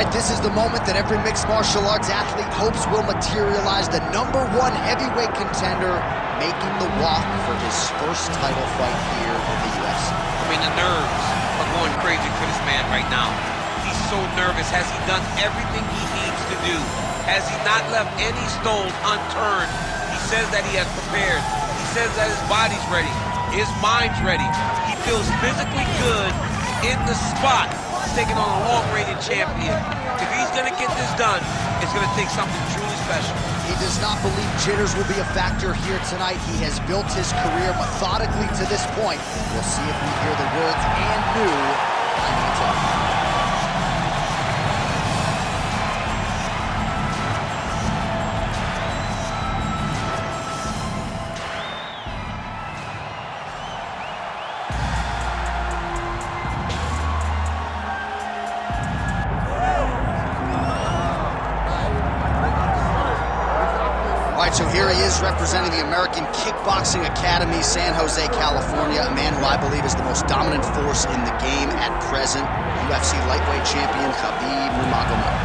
right, this is the moment that every mixed martial arts athlete hopes will materialize. The #1 heavyweight contender making the walk for his first title fight here in the UFC. I mean, the nerves are going crazy for this man right now. He's so nervous. Has he done everything he needs to do? Has he not left any stones unturned? He says that he has prepared. He says that his body's ready. His mind's ready. He feels physically good in the spot. He's taking on a long-reigning champion. If he's going to get this done, it's going to take something truly special. He does not believe jitters will be a factor here tonight. He has built his career methodically to this point. We'll see if we hear the words "and new" I need to. So here he is representing the American Kickboxing Academy, San Jose, California, a man who I believe is the most dominant force in the game at present, UFC lightweight champion Khabib Nurmagomedov.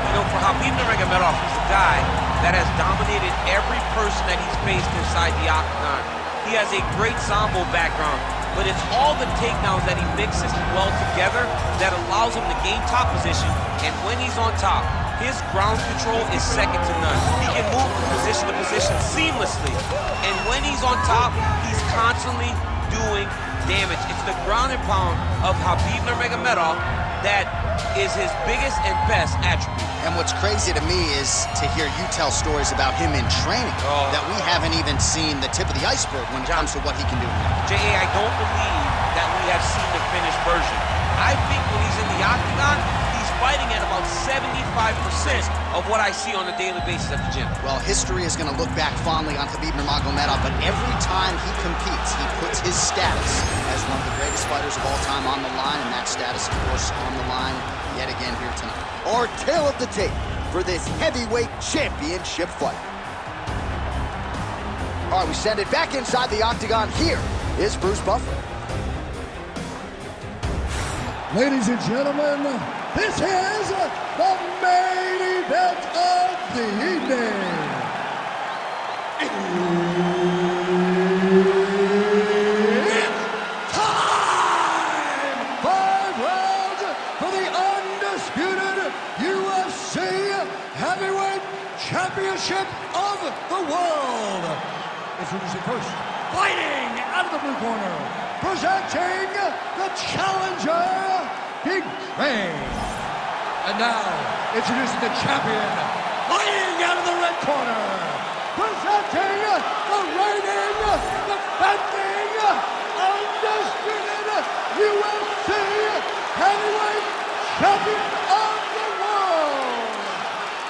You know, for Khabib Nurmagomedov, he's a guy that has dominated every person that he's faced inside the octagon. He has a great sambo background, but it's all the takedowns that he mixes well together that allows him to gain top position, and when he's on top, his ground control is second to none. He can move from position to position seamlessly. And when he's on top, he's constantly doing damage. It's the ground and pound of Khabib Nurmagomedov that is his biggest and best attribute. And what's crazy to me is to hear you tell stories about him in training that we haven't even seen the tip of the iceberg when it comes to what he can do. J.A., I don't believe that we have seen the finished version. I think when he's in the octagon, fighting at about 75% of what I see on a daily basis at the gym. Well, history is going to look back fondly on Khabib Nurmagomedov, but every time he competes, he puts his status as one of the greatest fighters of all time on the line, and that status, of course, on the line yet again here tonight. Our tale of the tape for this heavyweight championship fight. All right, we send it back inside the octagon. Here is Bruce Buffer. Ladies and gentlemen, this is the main event of the evening. It's time! 5 rounds for the undisputed UFC Heavyweight Championship of the world. Introducing first, fighting out of the blue corner, presenting the challenger, Big Train. And now, introducing the champion, fighting out of the red corner, presenting the reigning, defending, undisputed UFC Heavyweight Champion of the world,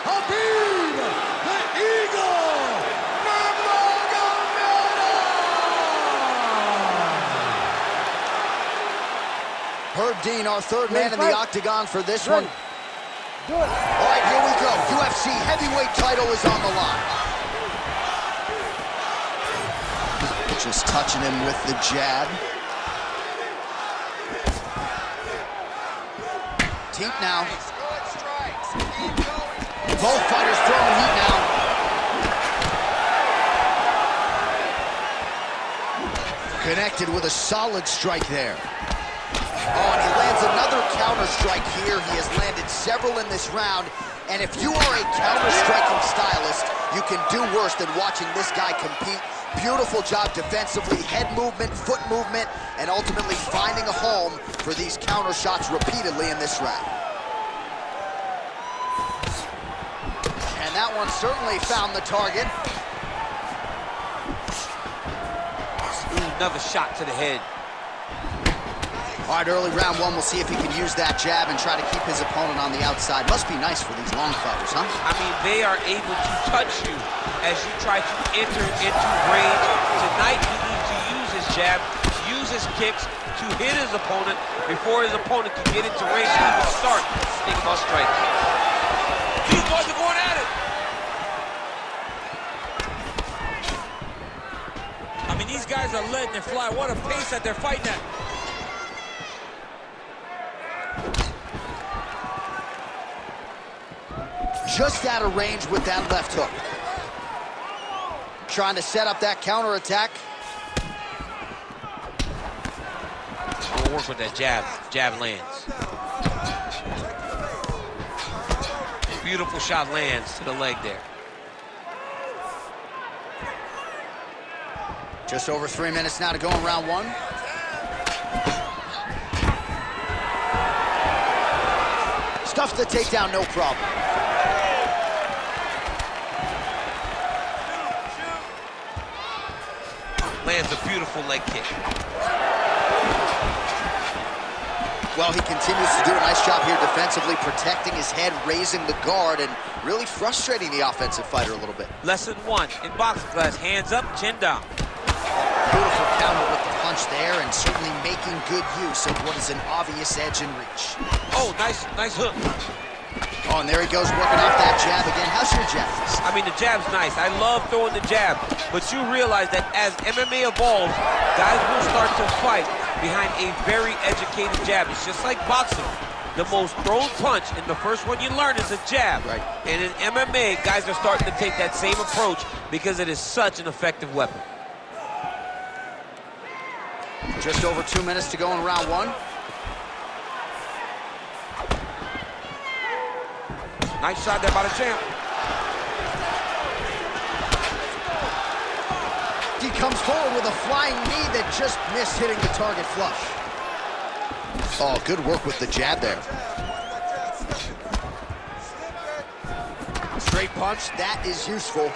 Khabib the Eagle Herb Dean, our third man in the octagon for this one. Do it. All right, here we go. UFC heavyweight title is on the line. Just touching him with the jab. Deep now. Both fighters throwing heat now. Connected with a solid strike there. Oh, and he lands another counter strike here. He has landed several in this round. And if you are a counter-striking stylist, you can do worse than watching this guy compete. Beautiful job defensively, head movement, foot movement, and ultimately finding a home for these counter shots repeatedly in this round. And that one certainly found the target. Another shot to the head. All right, early round one, we'll see if he can use that jab and try to keep his opponent on the outside. Must be nice for these long fighters, huh? I mean, they are able to touch you as you try to enter into range. Tonight, he needs to use his jab, use his kicks to hit his opponent before his opponent can get into range to even start. Think about striking. These boys are going at it. I mean, these guys are letting it fly. What a pace that they're fighting at. just out of range with that left hook. Trying to set up that counterattack. We'll work with that jab. Jab lands. Beautiful shot lands to the leg there. Just over 3 minutes now to go in round one. Stuffs the takedown, no problem. Lands a beautiful leg kick. Well, he continues to do a nice job here defensively, protecting his head, raising the guard, and really frustrating the offensive fighter a little bit. Lesson one in boxing class, hands up, chin down. Beautiful counter with the punch there, and certainly making good use of what is an obvious edge and reach. Oh, nice hook. Oh, and there he goes, working off that jab again. How's your jab? I mean, the jab's nice. I love throwing the jab, but you realize that as MMA evolves, guys will start to fight behind a very educated jab. It's just like boxing. The most thrown punch, and the first one you learn is a jab. Right. And in MMA, guys are starting to take that same approach because it is such an effective weapon. Just over 2 minutes to go in round one. Nice shot there by the champ. He comes forward with a flying knee that just missed hitting the target flush. Oh, good work with the jab there. Straight punch, that is useful.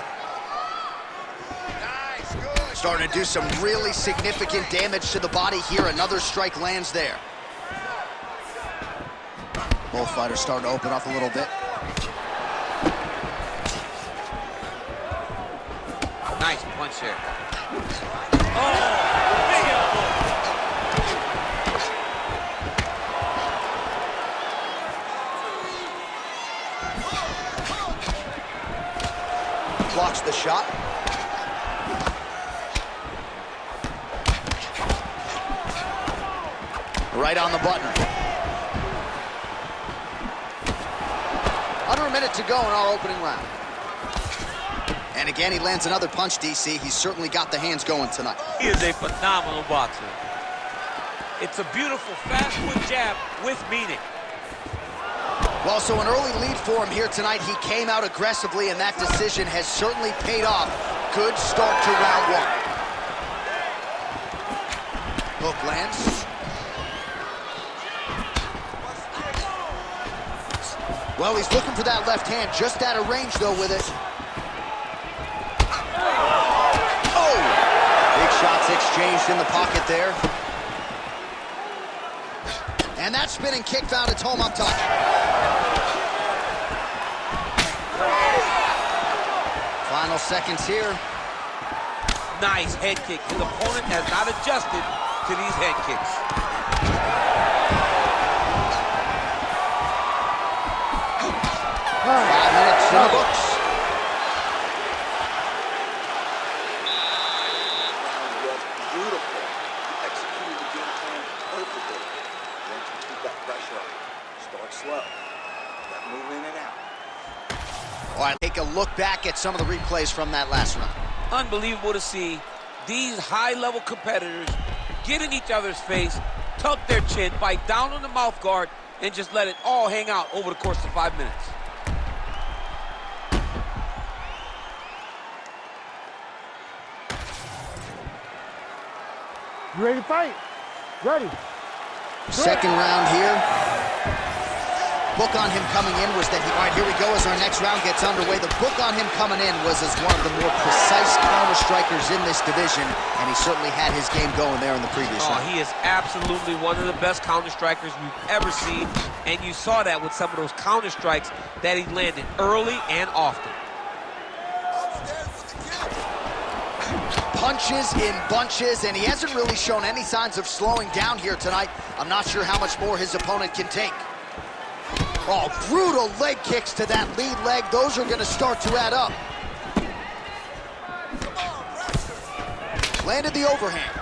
Nice, good. Starting to do some really significant damage to the body here. Another strike lands there. Both fighters starting to open up a little bit. Nice punch there. Oh, big elbow. Blocks the shot. Right on the button. Under a minute to go in our opening round. And again, he lands another punch, DC. He's certainly got the hands going tonight. He is a phenomenal boxer. It's a beautiful fast foot jab with meaning. Well, so an early lead for him here tonight. He came out aggressively, and that decision has certainly paid off. Good start to round one. Hook lands. Well, he's looking for that left hand, just out of range, though, with it. Oh! Big shots exchanged in the pocket there. And that spinning kick found its home up top. Final seconds here. Nice head kick. His opponent has not adjusted to these head kicks. 5 minutes in the books. Beautiful. You executed the game plan perfectly. Once you keep that pressure on, start slow. That move in and out. All right, take a look back at some of the replays from that last round. Unbelievable to see these high-level competitors get in each other's face, tuck their chin, bite down on the mouth guard, and just let it all hang out over the course of 5 minutes. You ready to fight? Ready. Second round here. Book on him coming in was that he, all right, here we go as our next round gets underway. The book on him coming in was as one of the more precise counter strikers in this division, and he certainly had his game going there in the previous round. He is absolutely one of the best counter strikers we've ever seen, and you saw that with some of those counter strikes that he landed early and often. Punches in bunches, and he hasn't really shown any signs of slowing down here tonight. I'm not sure how much more his opponent can take. Oh, brutal leg kicks to that lead leg. Those are going to start to add up. Landed the overhand.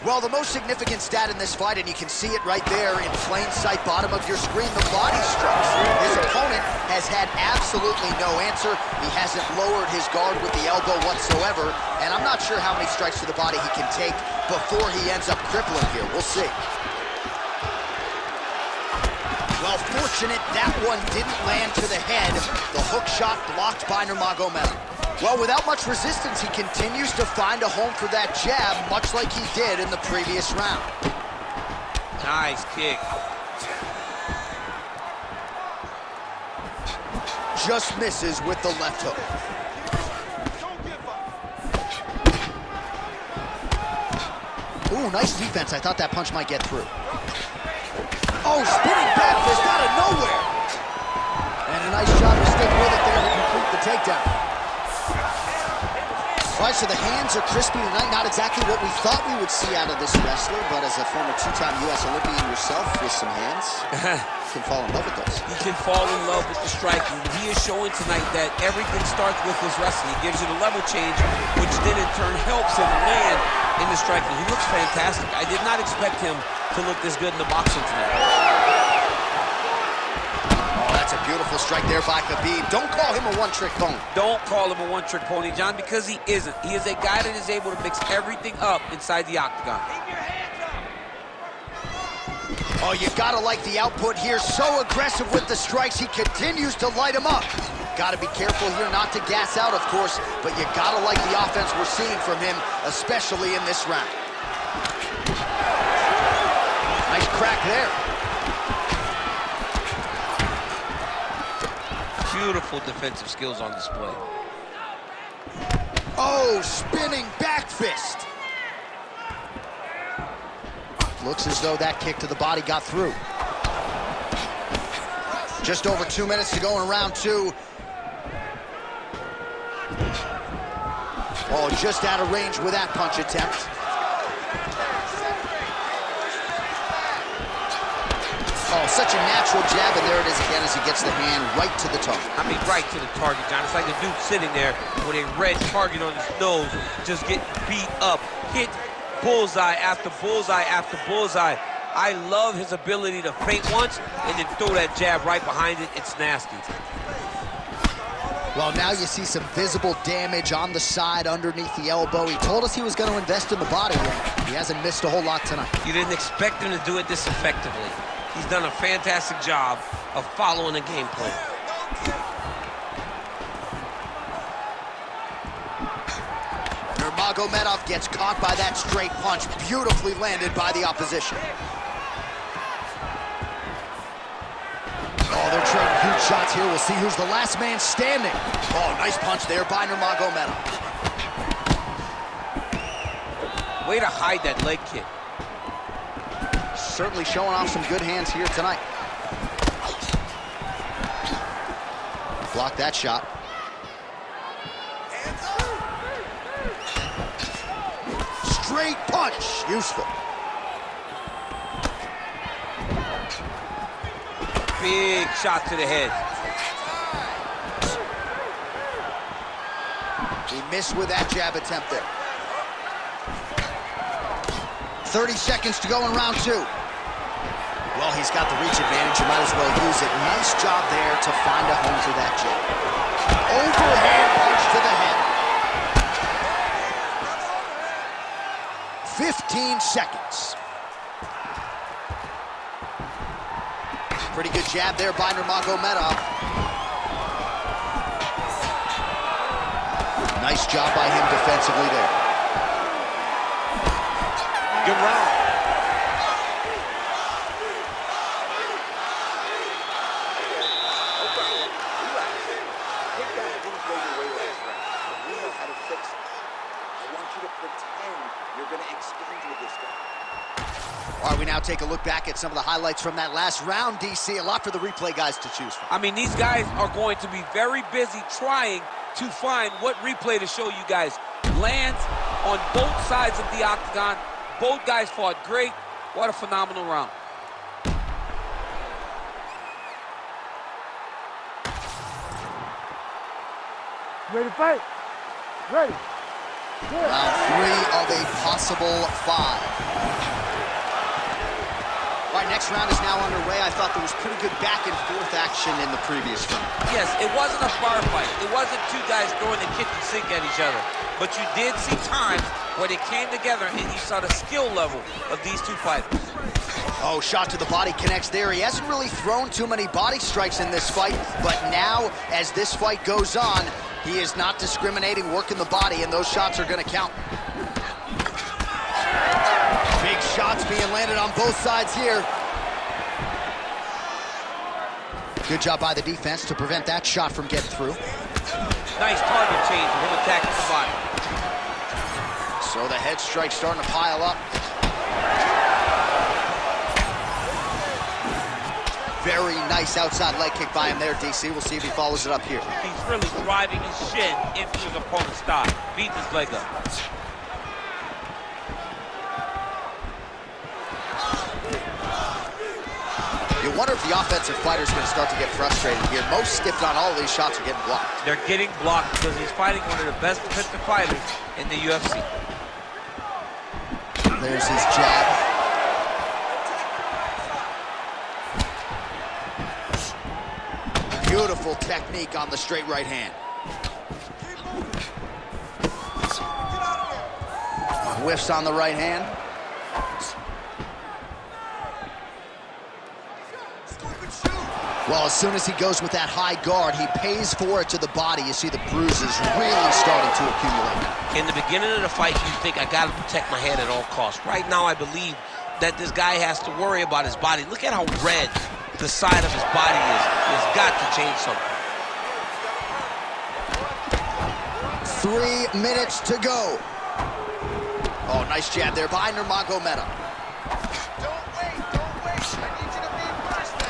Well, the most significant stat in this fight, and you can see it right there in plain sight, bottom of your screen, the body strikes. His opponent has had absolutely no answer. He hasn't lowered his guard with the elbow whatsoever, and I'm not sure how many strikes to the body he can take before he ends up crippling here. We'll see. Well, fortunate that one didn't land to the head. The hook shot blocked by Nurmagomedov. Well, without much resistance, he continues to find a home for that jab, much like he did in the previous round. Nice kick. Just misses with the left hook. Ooh, nice defense. I thought that punch might get through. Oh, spinning back fist out of nowhere. And a nice job to stick with it there to complete the takedown. All right, so the hands are crispy tonight. Not exactly what we thought we would see out of this wrestler, but as a former two-time U.S. Olympian yourself with some hands, you can fall in love with those. He can fall in love with the striking. He is showing tonight that everything starts with his wrestling. He gives you the level change, which then in turn helps him land in the striking. He looks fantastic. I did not expect him to look this good in the boxing tonight. That's a beautiful strike there by Khabib. Don't call him a one-trick pony. Don't call him a one-trick pony, John, because he isn't. He is a guy that is able to mix everything up inside the octagon. Oh, you gotta like the output here. So aggressive with the strikes. He continues to light him up. Gotta be careful here not to gas out, of course, but you gotta like the offense we're seeing from him, especially in this round. Nice crack there. Beautiful defensive skills on display. Oh, spinning back fist. Looks as though that kick to the body got through. Just over 2 minutes to go in round two. Oh, just out of range with that punch attempt. Oh, such a natural jab, and there it is again as he gets the hand right to the target. I mean, right to the target, John. It's like the dude sitting there with a red target on his nose, just getting beat up. Hit bullseye after bullseye after bullseye. I love his ability to feint once and then throw that jab right behind it. It's nasty. Well, now you see some visible damage on the side underneath the elbow. He told us he was going to invest in the body, and he hasn't missed a whole lot tonight. You didn't expect him to do it this effectively. He's done a fantastic job of following the game plan. Nurmagomedov gets caught by that straight punch, beautifully landed by the opposition. Oh, they're trading huge shots here. We'll see who's the last man standing. Oh, nice punch there by Nurmagomedov. Way to hide that leg kick. Certainly showing off some good hands here tonight. Block that shot. Straight punch, useful. Big shot to the head. He missed with that jab attempt there. 30 seconds to go in round two. Well, he's got the reach advantage. You might as well use it. Nice job there to find a home for that jab. Overhand punch to the head. 15 seconds. Pretty good jab there by Nurmagomedov. Nice job by him defensively there. Good round. All right, we now take a look back at some of the highlights from that last round, DC. A lot for the replay guys to choose from. I mean, these guys are going to be very busy trying to find what replay to show you guys. Lands on both sides of the octagon. Both guys fought great. What a phenomenal round. Ready to fight? Ready. Round 3 of a possible 5. All right, next round is now underway. I thought there was pretty good back and forth action in the previous round. Yes, it wasn't a bar fight. It wasn't two guys throwing the kitchen sink at each other. But you did see times where they came together and you saw the skill level of these two fighters. Oh, shot to the body connects there. He hasn't really thrown too many body strikes in this fight, but now, as this fight goes on, he is not discriminating, working the body, and those shots are going to count. Big shots being landed on both sides here. Good job by the defense to prevent that shot from getting through. Nice target change with him attacking the body. So the head strike's starting to pile up. Very nice outside leg kick by him there, DC. We'll see if he follows it up here. He's really driving his shin into his opponent's thigh, beating his leg up. You wonder if the offensive fighter's going to start to get frustrated here. Most, if not all, of these shots are getting blocked. They're getting blocked because he's fighting one of the best defensive fighters in the UFC. There's his jab. Beautiful technique on the straight right hand. Whiffs on the right hand. Well, as soon as he goes with that high guard, he pays for it to the body. You see the bruises really starting to accumulate. In the beginning of the fight, you think, I got to protect my head at all costs. Right now, I believe that this guy has to worry about his body. Look at how red the side of his body is. He's got to change something. 3 minutes to go. Oh, nice jab there by Nurmagomedov.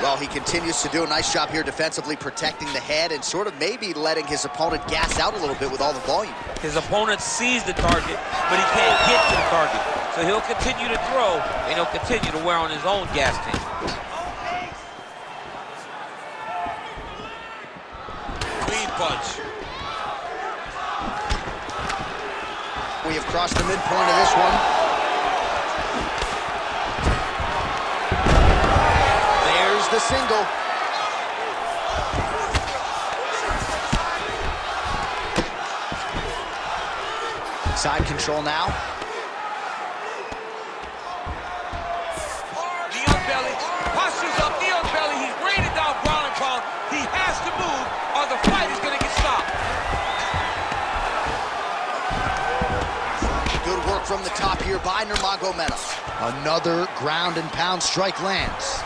Well, he continues to do a nice job here defensively, protecting the head and sort of maybe letting his opponent gas out a little bit with all the volume. His opponent sees the target, but he can't get to the target. So he'll continue to throw, and he'll continue to wear on his own gas tank. Clean punch. We have crossed the midpoint of this one. The single. Side control now. Knee on belly, postures up, knee on belly. He's raining down ground and pound. He has to move or the fight is going to get stopped. Good work from the top here by Nurmagomedov. Another ground and pound strike lands.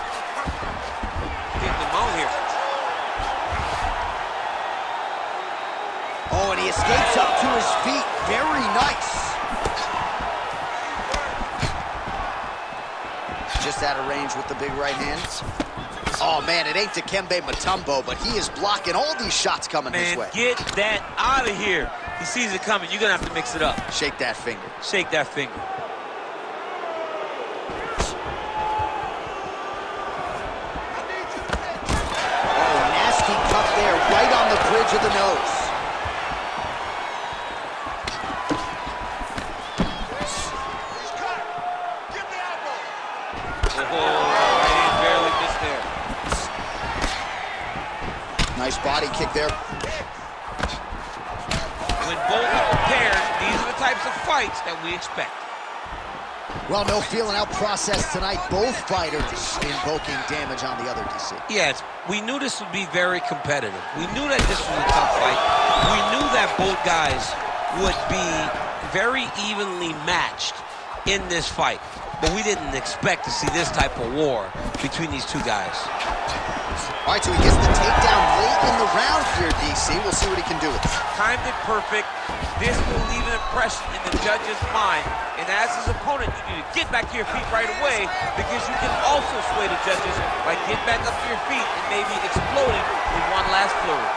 Here. Oh, and he escapes up to his feet. Very nice. Just out of range with the big right hand. Oh, man, it ain't Dikembe Mutombo, but he is blocking all these shots coming his way. Get that out of here. He sees it coming. You're going to have to mix it up. Shake that finger. Shake that finger. There, right on the bridge of the nose. Oh, he barely missed there. Nice body kick there. When both are prepared, these are the types of fights that we expect. Well, no feeling out process tonight. Both fighters invoking damage on the other, DC. Yes, we knew this would be very competitive. We knew that this was a tough fight. We knew that both guys would be very evenly matched in this fight. But we didn't expect to see this type of war between these two guys. All right, so he gets the takedown late in the round here, DC. We'll see what he can do with it. Timed it perfect. This will leave an impression in the judge's mind. And as his opponent, you need to get back to your feet right away because you can also sway the judges by getting back up to your feet and maybe exploding with one last flurry.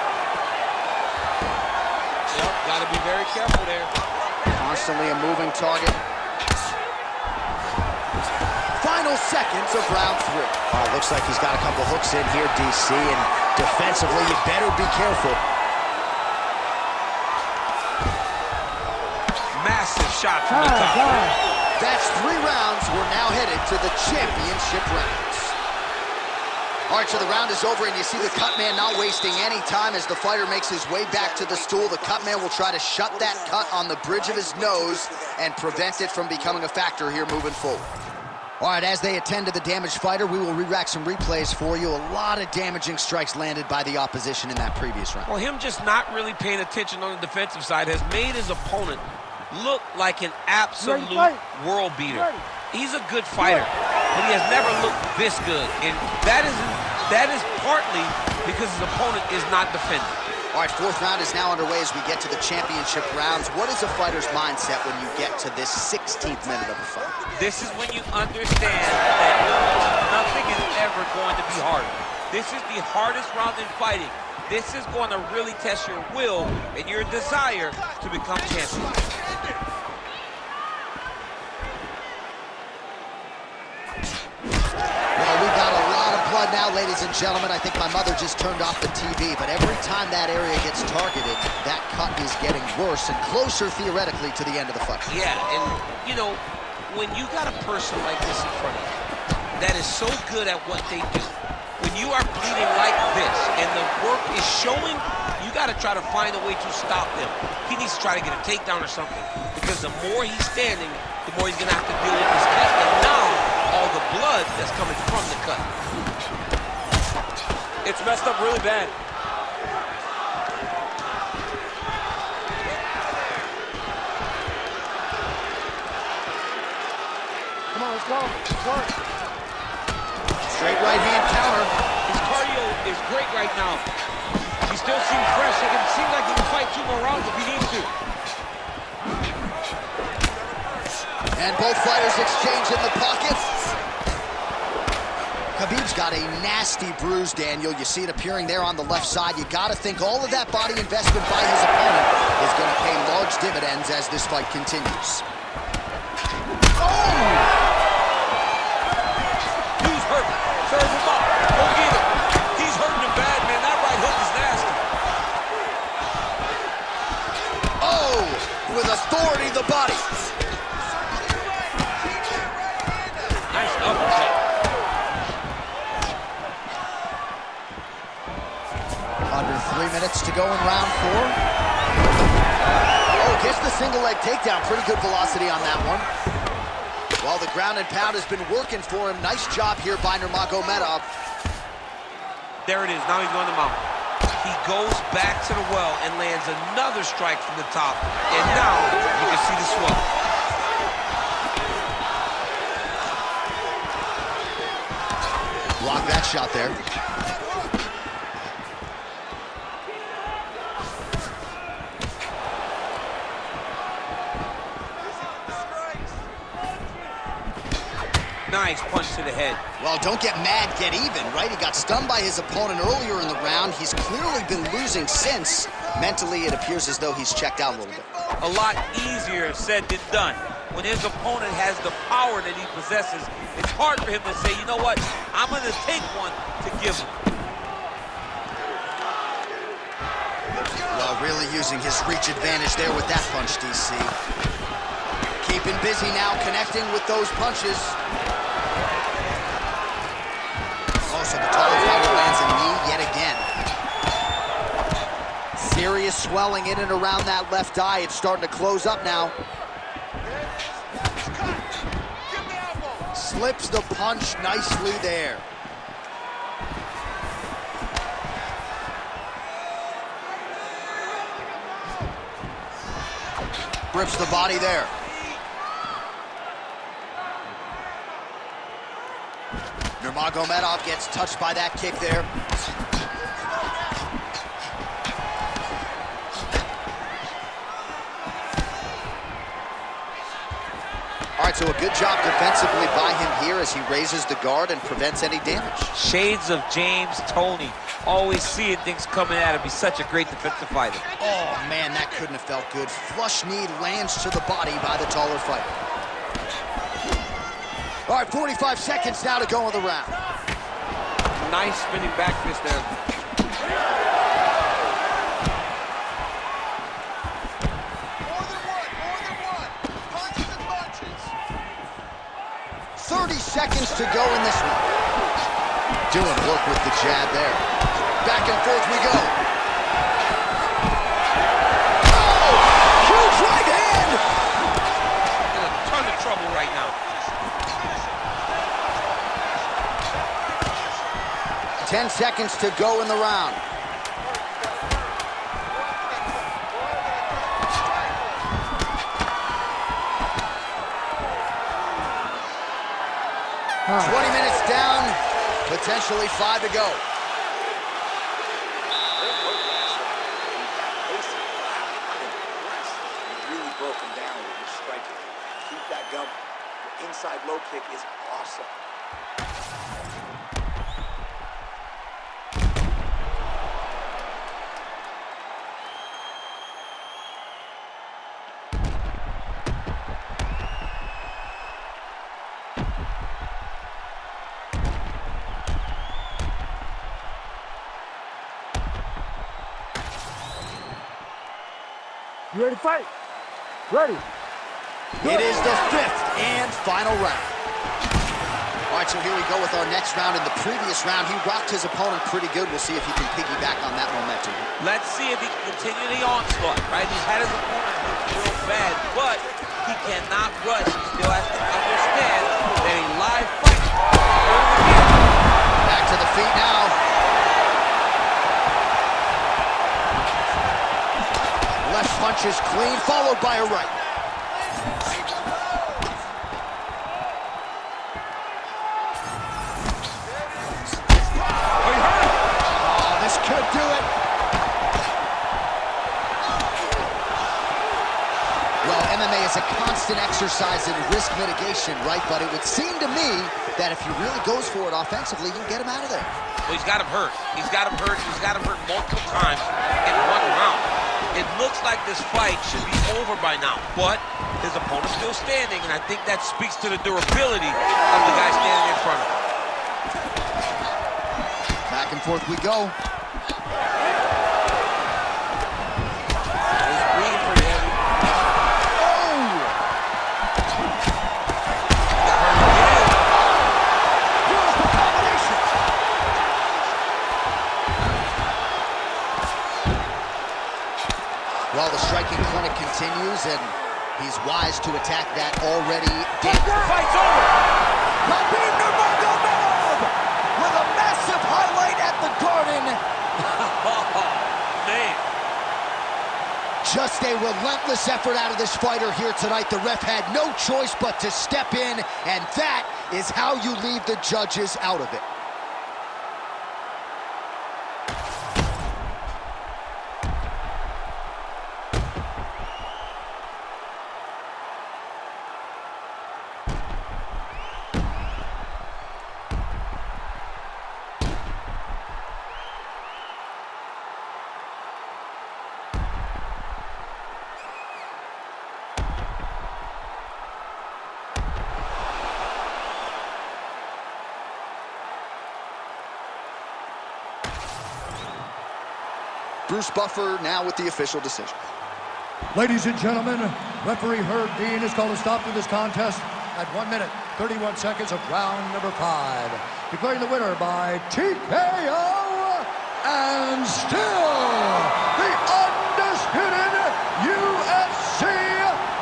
Yep, gotta be very careful there. Constantly a moving target. Final seconds of round 3. Oh, looks like he's got a couple hooks in here, DC, and defensively, you better be careful. shot from the top. That's 3 rounds. We're now headed to the championship rounds. All right, so the round is over, and you see the cut man not wasting any time as the fighter makes his way back to the stool. The cut man will try to shut that cut on the bridge of his nose and prevent it from becoming a factor here moving forward. All right, as they attend to the damaged fighter, we will re-rack some replays for you. A lot of damaging strikes landed by the opposition in that previous round. Well, him just not really paying attention on the defensive side has made his opponent look like an absolute world beater. He's a good fighter, but he has never looked this good, and that is partly because his opponent is not defending. All right, 4th round is now underway as we get to the championship rounds. What is a fighter's mindset when you get to this 16th minute of a fight? This is when you understand that nothing is ever going to be hard. This is the hardest round in fighting. This is going to really test your will and your desire to become champion. Well, we've got a lot of blood now, ladies and gentlemen. I think my mother just turned off the TV, but every time that area gets targeted, that cut is getting worse and closer, theoretically, to the end of the fight. Yeah, and, you know, when you got a person like this in front of you that is so good at what they do, when you are bleeding like this and the work is showing, you got to try to find a way to stop them. He needs to try to get a takedown or something, because the more he's standing, the more he's going to have to deal with this cut. And now, all the blood that's coming from the cut. It's messed up really bad. Come on, let's go. Let's work. Straight right hand counter. His cardio is great right now. He still seems fresh. It seems like he can fight 2 more rounds if he needs to. And both fighters exchange in the pockets. Khabib's got a nasty bruise, Daniel. You see it appearing there on the left side. You got to think all of that body investment by his opponent is going to pay large dividends as this fight continues. Who's hurt? Serve him up. Go get him. He's hurting him bad, man. That right hook is nasty. Oh, with authority, the body. Nice uppercut. Under 3 minutes to go in round 4. Oh, gets the single leg takedown. Pretty good velocity on that one. Well, the ground and pound has been working for him. Nice job here by Nurmagomedov. There it is. Now he's going to mount. He goes back to the well and lands another strike from the top. And now you can see the swell. Block that shot there. Nice punch to the head. Well, don't get mad, get even, right? He got stunned by his opponent earlier in the round. He's clearly been losing since. Mentally, it appears as though he's checked out a little bit. A lot easier said than done. When his opponent has the power that he possesses, it's hard for him to say, you know what, I'm going to take one to give him. Well, really using his reach advantage there with that punch, DC. Keeping busy now, connecting with those punches. Oh, so the taller fighter lands a knee yet again. Serious swelling in and around that left eye. It's starting to close up now. Slips the punch nicely there. Grips the body there. Nurmagomedov gets touched by that kick there. All right, so a good job defensively by him here as he raises the guard and prevents any damage. Shades of James Toney. Always seeing things coming at him. He's such a great defensive fighter. Oh, man, that couldn't have felt good. Flush knee lands to the body by the taller fighter. All right, 45 seconds now to go in the round. Nice spinning back fist there. seconds to go in this one. Doing work with the jab there. Back and forth we go. Oh! Huge right hand! In a ton of trouble right now. 10 seconds to go in the round. Huh. 20 minutes down, potentially 5 to go. You really broke him down with your striking. Keep that going. Your inside low kick is awesome. You ready to fight? Ready. It is the 5th and final round. All right, so here we go with our next round. In the previous round, he rocked his opponent pretty good. We'll see if he can piggyback on that momentum. Let's see if he can continue the onslaught, right? He's had his opponent real bad, but he cannot rush. He still has to understand that a live fight. Back to the feet now. Left punch is clean, followed by a right. Oh, this could do it. Well, MMA is a constant exercise in risk mitigation, right? But it would seem to me that if he really goes for it offensively, you can get him out of there. Well, he's got him hurt. He's got him hurt. He's got him hurt multiple times in one round. It looks like this fight should be over by now, but his opponent's still standing, and I think that speaks to the durability of the guy standing in front of him. Back and forth we go. He's breathing pretty heavy. Oh! Got hurt again. Beautiful combination. Well, the striking clinic continues, and he's wise to attack that already deep. The fight's over. Khabib Nurmagomedov with a massive highlight at the Garden. Man. Just a relentless effort out of this fighter here tonight. The ref had no choice but to step in, and that is how you leave the judges out of it. Bruce Buffer now with the official decision. Ladies and gentlemen, referee Herb Dean has called a stop to this contest at 1 minute, 31 seconds of round number 5. Declaring the winner by TKO, and still the undisputed UFC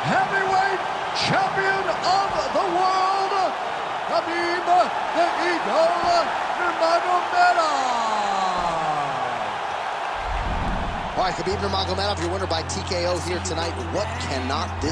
heavyweight champion of the world, Khabib the Eagle Nurmagomedov. All right, Khabib Nurmagomedov, your winner by TKO here tonight. What cannot this